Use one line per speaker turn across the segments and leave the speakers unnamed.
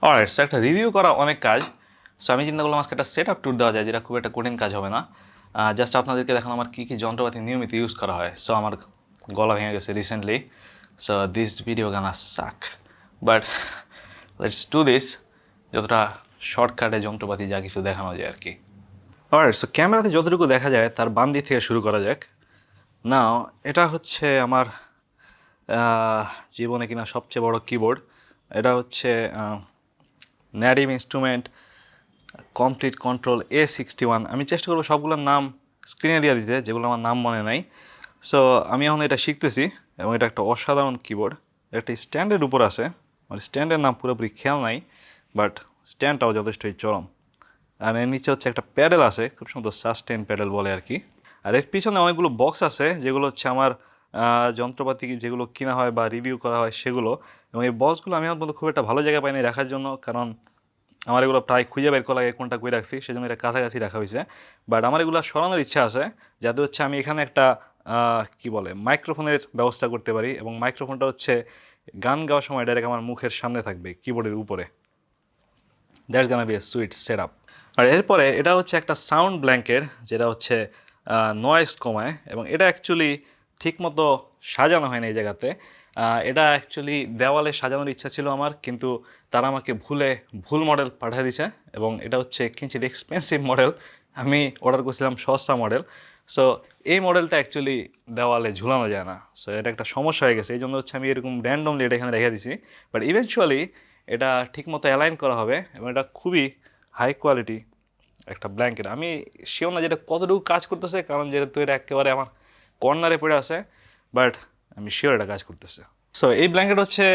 Alright, so একটা review করা অনেক কাজ। সো আমি চিন্তা করলাম আজকে একটা সেট আপ ট্যুর দেওয়া যায়, যেটা খুব একটা কঠিন কাজ হবে না। জাস্ট আপনাদেরকে দেখানো আমার কী কী যন্ত্রপাতি নিয়মিত ইউজ করা হয়। সো আমার গলা ভেঙে গেছে recently, so this video gonna suck, but let's do this. যতটা শর্টকাটে যন্ত্রপাতি যা কিছু দেখানো যায় আর কি। অলরাইট, সো ক্যামেরাতে যতটুকু দেখা যায় তার বাম দিক থেকে শুরু করা যাক। নাও, এটা হচ্ছে আমার জীবনে কিনা সবচেয়ে বড় কিবোর্ড। এটা হচ্ছে native instrument complete control A61। আমি চেষ্টা করবো সবগুলোর নাম স্ক্রিনে দিয়ে দিতে, যেগুলো আমার নাম মনে নাই। সো আমি এখন এটা শিখতেছি, এবং এটা একটা অসাধারণ কিবোর্ড। একটা স্ট্যান্ডের উপর আছে, মানে স্ট্যান্ডের নাম পুরোপুরি খেয়াল নাই, বাট স্ট্যান্ডটাও যথেষ্টই চরম। আর এর নিচে হচ্ছে একটা প্যাডেল আছে, খুব সুন্দর সাস্টেন প্যাডেল বলে আর কি। আর এর পিছনে অনেকগুলো বক্স আছে, যেগুলো হচ্ছে আমার যন্ত্রপাতি যেগুলো কিনা হয় বা রিভিউ করা হয় সেগুলো। এবং এই বক্সগুলো আমি আমার মতো খুব একটা ভালো জায়গা পাইনি রাখার জন্য, কারণ আমার এগুলো প্রায় খুঁজে বের করা লাগে কোনটা কই রাখছি, সেজন্য এটা কাছাকাছি রাখা হয়েছে। বাট আমার এগুলো সরানোর ইচ্ছা আছে, যাতে হচ্ছে আমি এখানে একটা কি বলে মাইক্রোফোনের ব্যবস্থা করতে পারি, এবং মাইক্রোফোনটা হচ্ছে গান গাওয়ার সময় ডাইরেক্ট আমার মুখের সামনে থাকবে কিবোর্ডের উপরে। That's gonna be a sweet set up. আর এরপরে এটা হচ্ছে একটা সাউন্ড ব্ল্যাঙ্কেট, যেটা হচ্ছে নয়েজ কমায়, এবং এটা অ্যাকচুয়ালি ঠিকমতো সাজানো হয়নি এই জায়গাতে। এটা অ্যাকচুয়ালি দেওয়ালে সাজানোর ইচ্ছা ছিল আমার, কিন্তু তারা আমাকে ভুল মডেল পাঠিয়ে দিয়েছে, এবং এটা হচ্ছে কিঞ্চিত এক্সপেন্সিভ মডেল। আমি অর্ডার করছিলাম সস্তা মডেল। সো এই মডেলটা অ্যাকচুয়ালি দেওয়ালে ঝুলানো যায় না। সো এটা একটা সমস্যা হয়ে গেছে, এই জন্য হচ্ছে আমি এরকম র্যান্ডমলি এটা এখানে রেখে দিছি। বাট ইভেনচুয়ালি এটা ঠিকমতো অ্যালাইন করা হবে, এবং এটা খুবই হাই কোয়ালিটি একটা ব্ল্যাঙ্কেট। আমি শিওর না যেটা কতটুকু কাজ করতেছে, কারণ যেহেতু এটা একেবারে আমার কর্নারে পড়ে আছে, বাট আমি শিওর এটা কাজ করতেছে। সো এই ব্ল্যাঙ্কেট হচ্ছে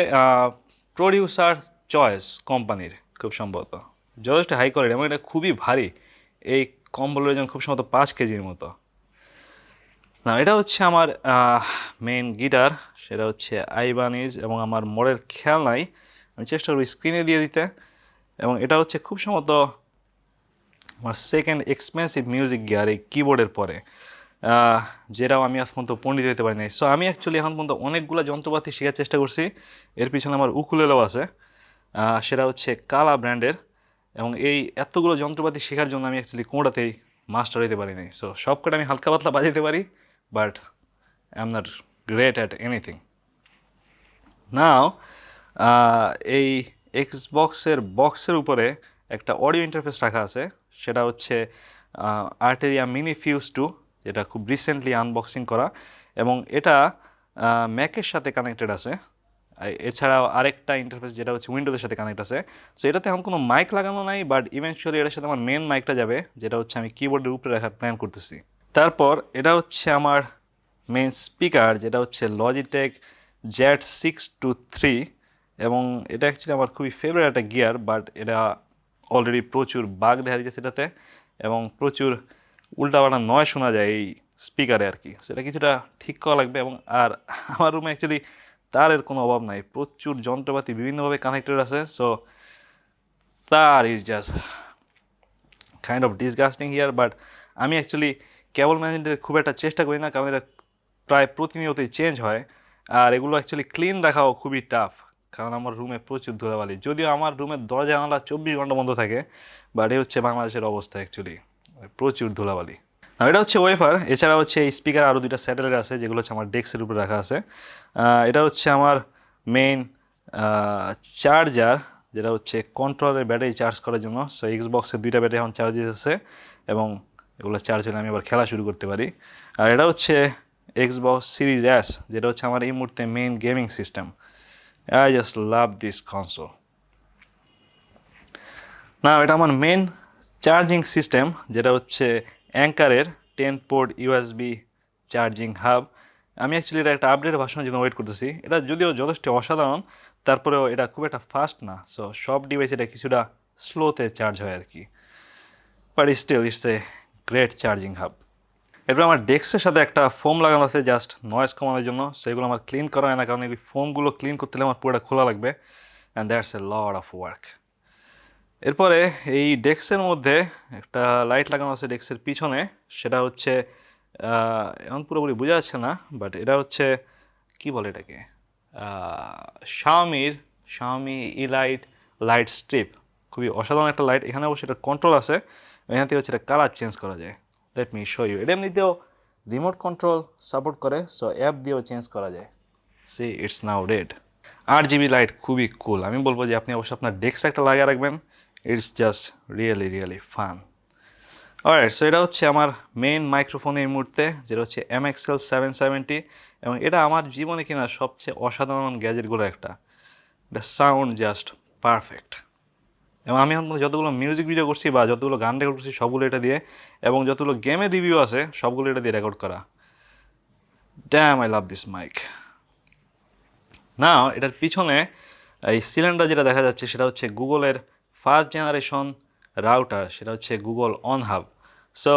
প্রডিউসার চয়েস কোম্পানির, খুব সম্ভবত যথেষ্ট হাই কোয়ালিটি, এবং এটা খুবই ভারী। এই কম্বলের ওজন খুব সম্ভবত 5 কেজির মতো। না, এটা হচ্ছে আমার মেইন গিটার, সেটা হচ্ছে আইবানিজ, এবং আমার মডেল খেয়াল নাই, আমি চেষ্টা করবো স্ক্রিনে দিয়ে দিতে। এবং এটা হচ্ছে খুব সম্ভবত আমার সেকেন্ড এক্সপেন্সিভ মিউজিক গিয়ার এই কিবোর্ডের পরে, যেটাও আমি আজ পর্যন্ত পণ্ডিত হতে পারি নাই। সো আমি অ্যাকচুয়ালি এখন পর্যন্ত অনেকগুলো যন্ত্রপাতি শেখার চেষ্টা করছি। এর পিছনে আমার উকুলেলেও আছে, সেটা হচ্ছে কালা ব্র্যান্ডের। এবং এই এতগুলো যন্ত্রপাতি শেখার জন্য আমি অ্যাকচুয়ালি কোনোটাতেই মাস্টার হইতে পারি নাই। সো সবকটা আমি হালকা পাতলা বাজাতে পারি, but I am not great at anything. Now, এই বক্সের উপরে একটা অডিও ইন্টারফেস রাখা আছে, সেটা হচ্ছে আর্টেরিয়া মিনিফিউজ 2, যেটা খুব রিসেন্টলি আনবক্সিং করা, এবং এটা ম্যাকের সাথে কানেক্টেড আছে। এছাড়াও আরেকটা ইন্টারফেস যেটা হচ্ছে উইন্ডোজের সাথে কানেক্ট আছে। সো এটাতে এখন কোনো মাইক লাগানো নাই, বাট ইভেনচুয়ালি এটার সাথে আমার মেন মাইকটা যাবে, যেটা হচ্ছে আমি কিবোর্ডের উপরে রাখার প্ল্যান করতেছি। তারপর এটা হচ্ছে আমার মেন স্পিকার, যেটা হচ্ছে লজিটেক Z623, এবং এটা অ্যাকচুয়ালি আমার খুবই ফেভারিট একটা গিয়ার, বাট এটা অলরেডি প্রচুর বাগ দেখা দিয়েছে এটাতে, এবং প্রচুর উল্টাপাল্টা নয় শোনা যায় এই স্পিকারে আর কি। সেটা কিছুটা ঠিক করা লাগবে। এবং আর আমার রুমে অ্যাকচুয়ালি তারের কোনো অভাব নাই, প্রচুর যন্ত্রপাতি বিভিন্নভাবে কানেক্টেড আছে। সো তার is just kind of disgusting here, but আমি অ্যাকচুয়ালি কেবল ম্যানেজমেন্টের খুব একটা চেষ্টা করি না, কারণ এটা প্রায় প্রতিনিয়তই চেঞ্জ হয়। আর এগুলো অ্যাকচুয়ালি ক্লিন রাখাও খুবই টাফ, কারণ আমার রুমে প্রচুর ধুলাবালি। যদিও আমার রুমের দরজা জানালা 24 ঘন্টা বন্ধ থাকে, বাট এই হচ্ছে বাংলাদেশের অবস্থা অ্যাকচুয়ালি, প্রচুর ধুলাবালি। আর এটা হচ্ছে ওয়েফার। এছাড়া হচ্ছে এই স্পিকার আরও দুইটা স্যাটেলাইট আছে, যেগুলো হচ্ছে আমার ডেস্কের উপরে রাখা আছে। এটা হচ্ছে আমার মেইন চার্জার, যেটা হচ্ছে কন্ট্রোলের ব্যাটারি চার্জ করার জন্য। সো এক্সবক্সের দুইটা ব্যাটারি এখন চার্জ দিতেছে, এবং এগুলো চার্জ হলে আমি আবার খেলা শুরু করতে পারি। আর এটা হচ্ছে এক্সবক্স সিরিজ S, যেটা হচ্ছে আমার এই মুহূর্তে main gaming system. I just love this console. না, এটা আমার মেন চার্জিং সিস্টেম, যেটা হচ্ছে অ্যাঙ্কারের 10 পোর্ট USB চার্জিং হাব। আমি অ্যাকচুয়ালি এটা একটা আপডেট ভার্সনের জন্য ওয়েট করতেছি। এটা যদিও যথেষ্ট অসাধারণ, তারপরেও এটা খুব একটা ফাস্ট না। সো সব ডিভাইস এটা কিছুটা স্লোতে চার্জ হয় আর কি, but still it's a great charging hub. এরপর আমার ডেস্কের সাথে একটা ফোম লাগানো আছে জাস্ট নয়েজ কমানোর জন্য। সেগুলো আমার ক্লিন করা হয় না, কারণ এই ফোমগুলো ক্লিন করতে হলে আমার পুরোটা খোলা লাগবে, and that's a lot of work. এরপরে এই ডেস্কের মধ্যে একটা লাইট লাগানো আছে ডেস্কের পিছনে, সেটা হচ্ছে এখন পুরোপুরি বোঝা যাচ্ছে না, বাট এটা হচ্ছে কি বলে এটাকে, শাওমি ইলাইট লাইট স্ট্রিপ, খুবই অসাধারণ একটা লাইট। এখানে অবশ্যই এটা কন্ট্রোল আছে, এখান থেকে হচ্ছে এটা কালার চেঞ্জ করা যায়। Let me show you. এটা এমনিতেও রিমোট কন্ট্রোল সাপোর্ট করে, সো অ্যাপ দিয়েও চেঞ্জ করা যায়। See it's now red. 8 GB light, খুবই কুল। আমি বলবো যে আপনি অবশ্যই আপনার ডেস্কে একটা লাগিয়ে রাখবেন, it's just really fun. Alright, so এটা হচ্ছে আমার মেইন মাইক্রোফোন এই মুহূর্তে, যেটা হচ্ছে MXL 770, এবং এটা আমার জীবনে কিনা সবচেয়ে অসাধারণ গ্যাজেটগুলো একটা। এটা সাউন্ড জাস্ট পারফেক্ট, এবং আমি এখন যতগুলো মিউজিক ভিডিও করছি বা যতগুলো গান রেকর্ড করছি সবগুলো এটা দিয়ে, এবং যতগুলো গেমের রিভিউ আছে সবগুলো এটা দিয়ে রেকর্ড করা। Damn, I love this mic. না, এটার পিছনে এই সিলিন্ডার যেটা দেখা যাচ্ছে সেটা হচ্ছে গুগলের ফার্স্ট জেনারেশন রাউটার, সেটা হচ্ছে গুগল অন হাব। সো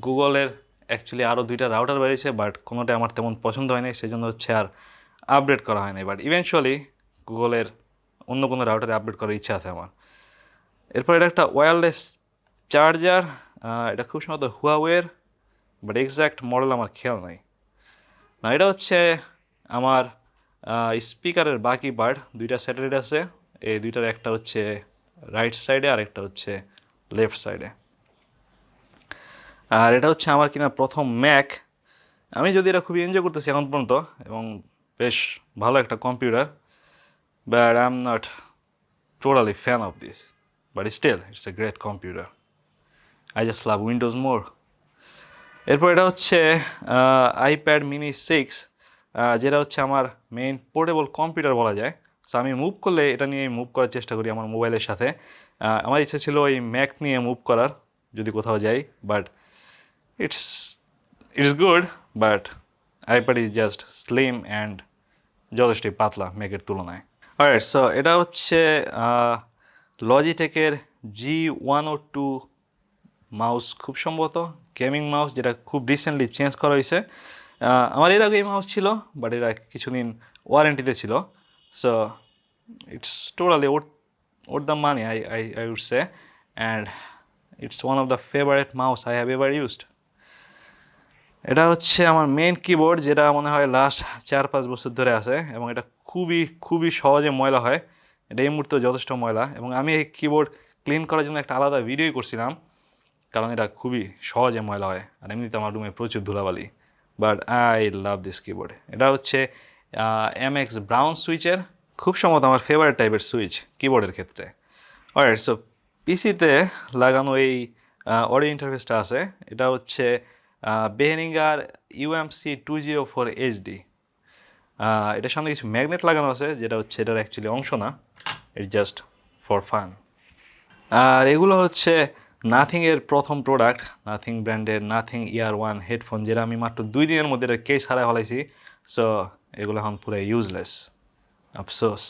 গুগলের অ্যাকচুয়ালি আরও 2টা রাউটার বেরিয়েছে, বাট কোনোটাই আমার তেমন পছন্দ হয়নি, সেই জন্য হচ্ছে আর আপডেট করা হয়নি। বাট ইভেনচুয়ালি গুগলের অন্য কোনো রাউটারে আপডেট করার ইচ্ছা আছে আমার। এরপর এটা একটা ওয়্যারলেস চার্জার, এটা খুব সম্ভবত হুয়াওয়ের, বাট এক্স্যাক্ট মডেল আমার খেয়াল নাই। না, এটা হচ্ছে আমার স্পিকারের বাকি পার্ট। 2টা স্যাটেলাইট আছে, এই 2টার একটা হচ্ছে রাইট সাইডে আর একটা হচ্ছে লেফট সাইডে। আর এটা হচ্ছে আমার কিনা প্রথম ম্যাক। আমি যদি এটা খুবই এনজয় করতেছি এখন পর্যন্ত, এবং বেশ ভালো একটা computer, but I am not totally fan of this, but still it's a great computer. I just love Windows more. এরপর এটা হচ্ছে আইপ্যাড মিনি 6, যেটা হচ্ছে আমার মেইন পোর্টেবল কম্পিউটার বলা যায়। সো আমি মুভ করলে এটা নিয়ে মুভ করার চেষ্টা করি আমার মোবাইলের সাথে। আমার ইচ্ছা ছিল এই ম্যাক নিয়ে মুভ করার যদি কোথাও যাই, but it's it's good, but iPad is just slim and যথেষ্টই পাতলা ম্যাকের তুলনায়। অলরাইট, সো এটা হচ্ছে লজিটেকের G102 মাউস, খুব সম্ভবত গেমিং মাউস, যেটা খুব রিসেন্টলি চেঞ্জ করা হয়েছে। আমার এর আগে এই মাউস ছিল, বাট এরা কিছুদিন ওয়ারেন্টিতে ছিল। So it's totally worth the money, I would say, and it's one of the favourite mouse I have ever used. এটা হচ্ছে আমার মেইন কিবোর্ড, যেটা মনে হয় লাস্ট 4-5 বছর ধরে আছে, এবং এটা খুবই সহজে ময়লা হয়। এটা এই মুহূর্তে যথেষ্ট ময়লা, এবং আমি এই কিবোর্ড ক্লিন করার জন্য একটা আলাদা ভিডিওই করছিলাম, কারণ এটা খুবই সহজে ময়লা হয়, আর এমনিতে আমার রুমে প্রচুর ধুলাবালি। But I love this keyboard. এটা হচ্ছে MX ব্রাউন সুইচের, খুব সম্ভবত আমার ফেভারিট টাইপের সুইচ কিবোর্ডের ক্ষেত্রে। অলরাইট, সো পিসিতে লাগানো এই অডিও ইন্টারফেসটা আছে, এটা হচ্ছে বেহেরিঙ্গার UMC 204 HD। এটার সামনে কিছু ম্যাগনেট লাগানো আছে, যেটা হচ্ছে এটার অ্যাকচুয়ালি অংশ না, ইটস জাস্ট ফর ফান। আর এগুলো হচ্ছে নাথিংয়ের প্রথম প্রোডাক্ট, নাথিং ব্র্যান্ডের নাথিং ইয়ার 1 হেডফোন, যেটা আমি মাত্র 2 দিনের মধ্যে এটা কেস হারাই ফেলাইছি। সো এগুলো এখন পুরো ইউজলেস, আফসোস।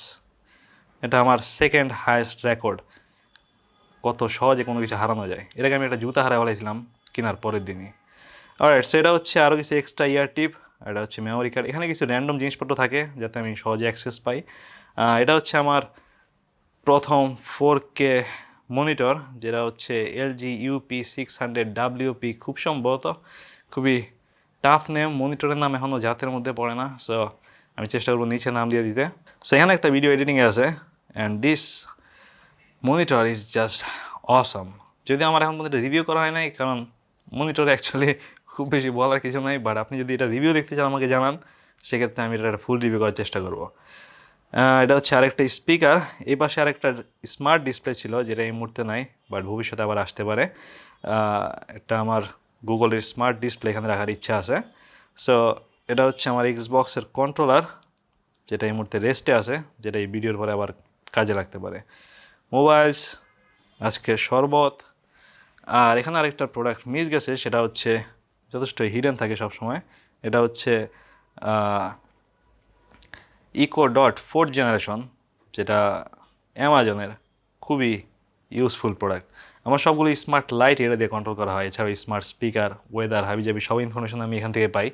এটা আমার সেকেন্ড হায়েস্ট রেকর্ড, কত সহজে কোনো কিছু হারানো যায়। এর আগে আমি একটা জুতা হারাই ফেলাইছিলাম কেনার পরের দিনই। অলরাইট, সো এটা হচ্ছে আরও কিছু এক্সট্রা ইয়ার টিপ, এটা হচ্ছে মেমোরি কার্ড, এখানে কিছু র্যান্ডম জিনিসপত্র থাকে যাতে আমি সহজে অ্যাক্সেস পাই। এটা হচ্ছে আমার প্রথম 4K মনিটর, যেটা হচ্ছে LG UP600WP, খুব সম্ভবত, খুবই টাফ নেম, মনিটরের নাম এখনও জাতের মধ্যে পড়ে না, সো আমি চেষ্টা করবো নিচে নাম দিয়ে দিতে। সো এখানে একটা ভিডিও এডিটিংয়ে আছে, and this monitor is just অসম। যদি আমার এখন পর্যন্ত রিভিউ করা হয় নাই, কারণ মনিটর অ্যাকচুয়ালি খুব বেশি বলার কিছু নাই, বাট আপনি যদি এটা রিভিউ দেখতে চান আমাকে জানান, সেক্ষেত্রে আমি এটা ফুল রিভিউ করার চেষ্টা করবো। এটা হচ্ছে আরেকটা স্পিকার, এই পাশে আরেকটা স্মার্ট ডিসপ্লে ছিল, যেটা এই মুহূর্তে নাই, বাট ভবিষ্যতে আবার আসতে পারে। এটা আমার গুগলের স্মার্ট ডিসপ্লে এখানে রাখার ইচ্ছা আছে। সো এটা হচ্ছে আমার এক্সবক্সের কন্ট্রোলার, যেটা এই মুহূর্তে রেস্টে আছে, যেটা এই ভিডিওর পরে আবার কাজে লাগতে পারে। মোবাইলস, আজকে শরবত। আর এখানে আরেকটা প্রোডাক্ট মিস গেছে, সেটা হচ্ছে যথেষ্ট হিডেন থাকে সবসময়। এটা হচ্ছে Echo.4 জেনারেশন, যেটা অ্যামাজনের খুবই ইউজফুল প্রোডাক্ট। আমার সবগুলো স্মার্ট লাইট এটা দিয়ে কন্ট্রোল করা হয়, এছাড়াও স্মার্ট স্পিকার, ওয়েদার, হাবিজাবি সব ইনফরমেশন আমি এখান থেকে পাই।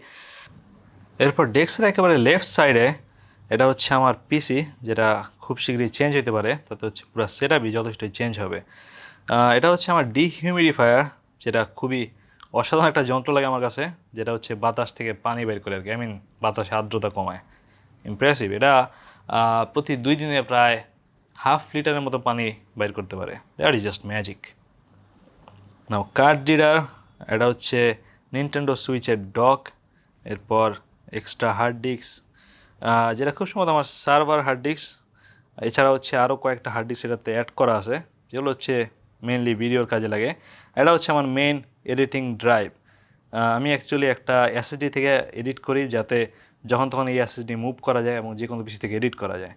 এরপর ডেস্কের একেবারে লেফট সাইডে এটা হচ্ছে আমার পিসি, যেটা খুব শীঘ্রই চেঞ্জ হতে পারে, তাতে হচ্ছে পুরো সেটআপই যথেষ্টই চেঞ্জ হবে। এটা হচ্ছে আমার ডিহিউমিডিফায়ার, যেটা খুবই অসাধারণ একটা যন্ত্র লাগে আমার কাছে, যেটা হচ্ছে বাতাস থেকে পানি বের করে আর কি, বাতাসে আর্দ্রতা কমায়। ইমপ্রেসিভ। এটা প্রতি 2 দিনে প্রায় হাফ লিটারের মতো পানি বাইর করতে পারে। That is just magic. Now card reader, এটা হচ্ছে নিনটেন্ডো সুইচের ডক, এরপর এক্সট্রা হার্ড ডিস্ক, যেটা খুব সম্ভবত আমার সার্ভার হার্ড ডিস্ক। এছাড়া হচ্ছে আরও কয়েকটা হার্ড ডিস্ক এটাতে অ্যাড করা আছে, যেগুলো হচ্ছে মেনলি ভিডিওর কাজে লাগে। এটা হচ্ছে আমার মেইন এডিটিং ড্রাইভ। আমি অ্যাকচুয়ালি একটা এসএসডি থেকে এডিট করি, যাতে যখন তখন এই এসএসডি মুভ করা যায় এবং যে কোনো পিসি থেকে এডিট করা যায়।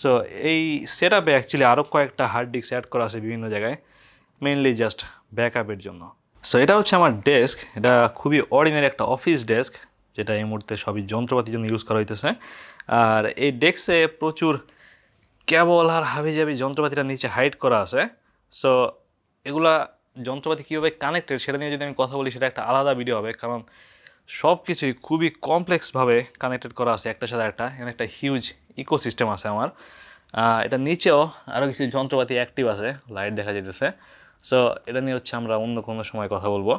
সো এই সেট আপে অ্যাকচুয়ালি আরও কয়েকটা হার্ড ডিস্ক অ্যাড করা আছে বিভিন্ন জায়গায়, মেইনলি জাস্ট ব্যাকআপের জন্য। সো এটা হচ্ছে আমার ডেস্ক। এটা খুবই অর্ডিনারি একটা অফিস ডেস্ক, যেটা এই মুহূর্তে সবই যন্ত্রপাতির জন্য ইউজ করা হইতেছে। আর এই ডেস্কে প্রচুর কেবল আর হাবিজাবি যন্ত্রপাতিটা নিচে হাইড করা আছে। সো এগুলা যন্ত্রপাতি কীভাবে কানেক্টেড সেটা নিয়ে যদি আমি কথা বলি, সেটা একটা আলাদা ভিডিও হবে, কারণ সব কিছুই খুবই কমপ্লেক্সভাবে কানেক্টেড করা আছে একটার সাথে একটা। এখানে একটা হিউজ ইকোসিস্টেম আছে আমার। এটা নিচেও আরও কিছু যন্ত্রপাতি অ্যাক্টিভ আছে, লাইট দেখা যেতেছে। সো এটা নিয়ে হচ্ছে আমরা অন্য কোনো সময় কথা বলবো।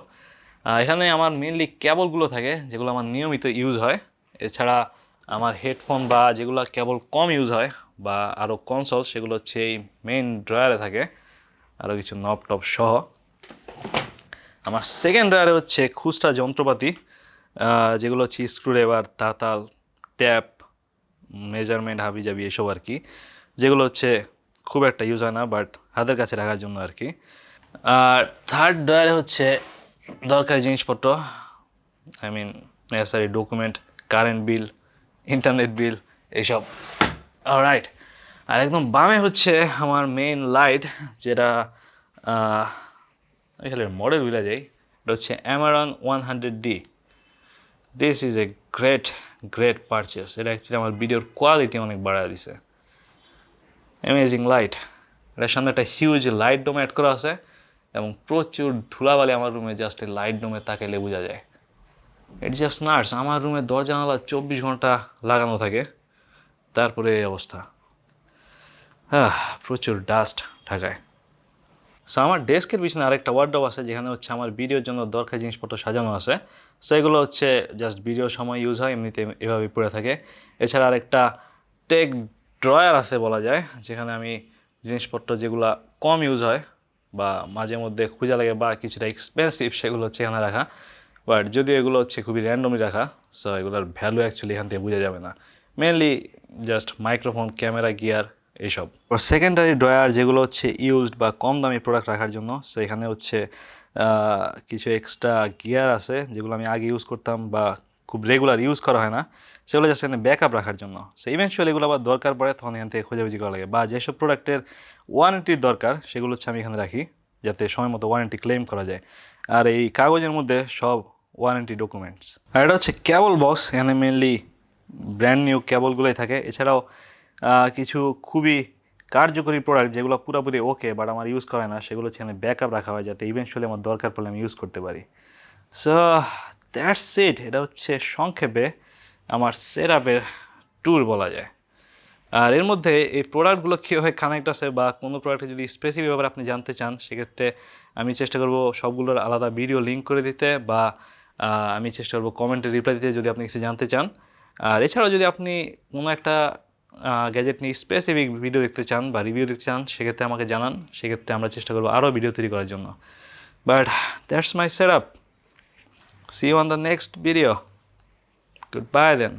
এখানে আমার মেনলি কেবলগুলো থাকে, যেগুলো আমার নিয়মিত ইউজ হয়। এছাড়া আমার হেডফোন বা যেগুলো কেবল কম ইউজ হয় বা আরও কনসোল, সেগুলো হচ্ছে এই মেইন ড্রয়ারে থাকে, আরও কিছু নব টপ সহ। আমার সেকেন্ড ড্রয়ারে হচ্ছে খুচরা যন্ত্রপাতি, যেগুলো হচ্ছে স্ক্রুড্রাইভার, তাতাল, ট্যাপ, মেজারমেন্ট, হাবিজাবি এসব আর কি, যেগুলো হচ্ছে খুব একটা ইউজ হয় না, বাট হাতের কাছে রাখার জন্য আর কি। আর থার্ড ড্রয়ারে হচ্ছে দরকারি জিনিসপত্র, I mean necessary document, current bill, internet bill এইসব। রাইট। আর একদম বামে হচ্ছে আমার মেইন লাইট, যেটা এখানে মডেল ভুলে যাই। এটা হচ্ছে Amaran 100D। This is a great purchase. এটা অ্যাকচুয়ালি আমার ভিডিওর কোয়ালিটি অনেক বাড়ায় দিছে। Amazing light. এটার সামনে একটা হিউজ লাইট ডোম অ্যাড করা আছে এবং প্রচুর ধুলাবালি আমার রুমে জাস্ট এই লাইট ডোমে তাকাইলে বোঝা যায়। It's just nuts. আমার রুমে দরজা জানালা 24 ঘন্টা লাগানো থাকে, তারপরে এই অবস্থা। প্রচুর ডাস্ট ঢাকায়। সো আমার ডেস্কের পিছনে আরেকটা ওয়ার্ডরোব আছে, যেখানে হচ্ছে আমার ভিডিওর জন্য দরকারি জিনিসপত্র সাজানো আছে। সো এগুলো হচ্ছে জাস্ট ভিডিওর সময় ইউজ হয়, এমনিতে এভাবে পড়ে থাকে। এছাড়া আরেকটা টেক ড্রয়ার আছে বলা যায়, যেখানে আমি জিনিসপত্র যেগুলো কম ইউজ হয় বা মাঝে মধ্যে খোঁজা লাগে বা কিছুটা এক্সপেন্সিভ, সেগুলো হচ্ছে এখানে রাখা। বাট যদিও এগুলো হচ্ছে খুবই র্যান্ডমলি রাখা, সো এগুলোর ভ্যালু অ্যাকচুয়ালি এখান থেকে বোঝা যাবে না। Mainly just microphone, camera, gear এইসব। সেকেন্ডারি ড্রয়ার যেগুলো হচ্ছে ইউজড বা কম দামি প্রোডাক্ট রাখার জন্য। সো এখানে হচ্ছে কিছু এক্সট্রা গিয়ার আছে, যেগুলো আমি আগে ইউজ করতাম বা খুব রেগুলার ইউজ করা হয় না, সেগুলো জাস্ট এখানে ব্যাকআপ রাখার জন্য। সো ইভেনচুয়ালি এগুলো আবার দরকার পড়ে তখন এখান থেকে খোঁজাখুঁজি করা লাগে, বা যেসব প্রোডাক্টের ওয়ারেন্টির দরকার সেগুলো হচ্ছে আমি এখানে রাখি, যাতে সময় মতো ওয়ারেন্টি ক্লেম করা যায়। আর এই কাগজের মধ্যে সব ওয়ারেন্টি ডকুমেন্টস। আর এটা হচ্ছে কেবল বক্স। এখানে মেনলি ব্র্যান্ড নিউ কেবলগুলোই থাকে। এছাড়াও কিছু খুবই কার্যকরী প্রোডাক্ট যেগুলো পুরোপুরি ওকে বাট আমার ইউজ করে না, সেগুলো হচ্ছে এখানে ব্যাকআপ রাখা হয়, যাতে ইভেনচুয়ালি আমার দরকার পড়লে আমি ইউজ করতে পারি। So that's it. এটা হচ্ছে সংক্ষেপে আমার সেটআপের ট্যুর বলা যায়। আর এর মধ্যে এই প্রোডাক্টগুলো কীভাবে কানেক্ট আছে বা কোনো প্রোডাক্টে যদি স্পেসিফিক ব্যাপারে আপনি জানতে চান, সেক্ষেত্রে আমি চেষ্টা করব সবগুলোর আলাদা ভিডিও লিঙ্ক করে দিতে, বা আমি চেষ্টা করবো কমেন্টে রিপ্লাই দিতে যদি আপনি কিছু জানতে চান। আর এছাড়াও যদি আপনি কোনো একটা গ্যাজেট নিয়ে স্পেসিফিক ভিডিও দেখতে চান বা রিভিউ দেখতে চান, সেক্ষেত্রে আমাকে জানান। সেক্ষেত্রে আমরা চেষ্টা করবো আরও ভিডিও তৈরি করার জন্য। But that's my setup. See you on the next video. Goodbye then.